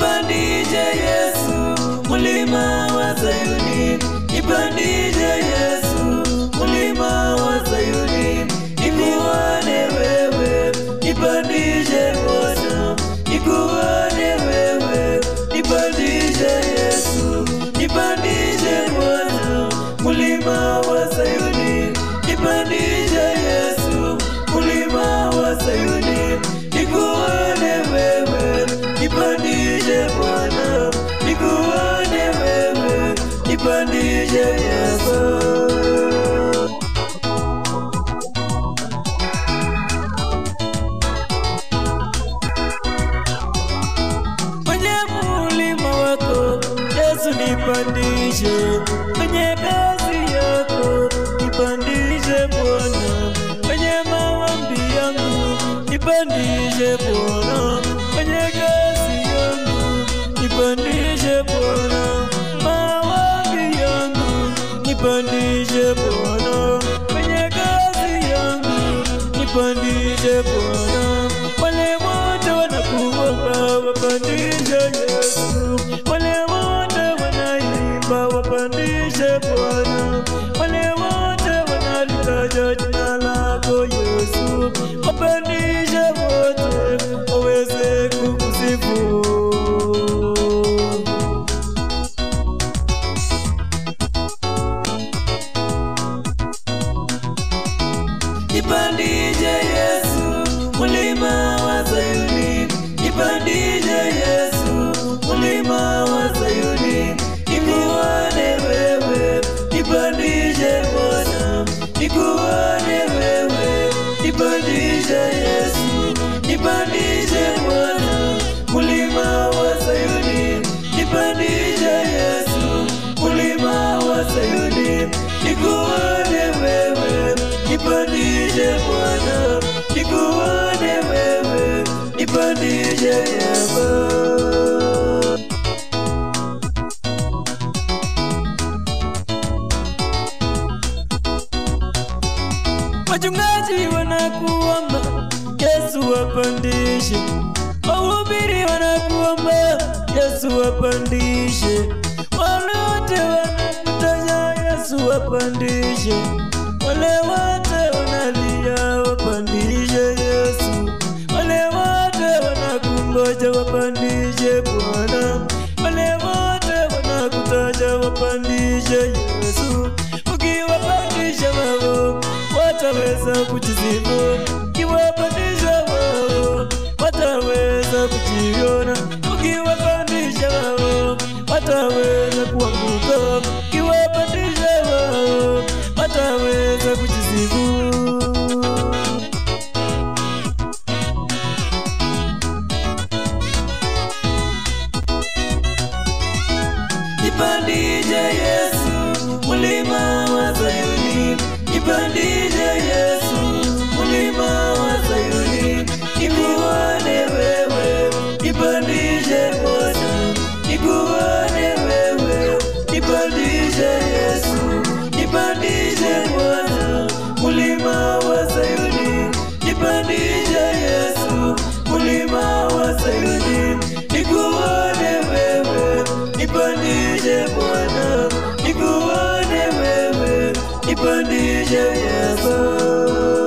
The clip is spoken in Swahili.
nipandishe Yesu mulima wa Sayuni, nipandishe Yesu mulima wa Sayuni, nikuone wewe, nipandishe Bwana, nikuone wewe, nipandishe Yesu, nipandishe Bwana mulima wa Sayuni, nipandishe Yesu mulima wa Sayuni, nikuone wewe, nipandishe Bwana, nikuone wewe, nipandishe Yesu. Kwenye mulima wako Yesu nipandishe, kwenye kazi yako nipandishe Bwana, kwenye maombi yangu nipandishe Bwana, kwenye kazi yangu nipandishe Bwana, maombi yangu nipandishe Bwana, kwenye kazi yangu nipandishe Bwana. Wale wote wanakuomba wapandishe Yesu, wale wote wanaimba wapandishe Bwana, wale wote wanalitaja jina lako Yesu, wapandishe wote waweze kukusifu. Nipandishe Yesu mulima wa Sayuni, nipandishe Yesu mulima wa Sayuni, nikuone wewe, nipandishe Bwana, nikuone wewe, nipandishe Yesu, nipandishe Bwana mulima wa Sayuni, nipandishe Yesu mulima wa Sayuni, nikuone wewe, nipandishe Bwana, nikuone wewe, nipandishe Yesu. Wachungaji wanakuomba Yesu wapandishe, wahubiri wanakuomba Yesu wapandishe, wale wote wanakutaja Yesu wapandishe, wale wote wanalia wapandishe Yesu, wale wote wanakungoja wapandishe Bwana, wale wote wanakutaja wapandishe Yesu. Ukiwapandisha wao wataweza kujisifu, ukiwapandisha wao wataweza kujiona, ukiwapandisha wao wataweza kuanguka, ukiwapandisha wao wataweza kujisifu. Nipandishe Yesu mulima wa Sayuni, nipandishe Yesu mulima wa Sayuni, nikuone wewe, nipandishe Bwana, nikuone wewe, nipandishe Yesu, nipandishe Bwana mulima wa Sayuni, nipandishe Yesu mulima wa Sayuni, nikuone wewe, nipandishe Bwana, nikuone wewe, nipandishe Yesu.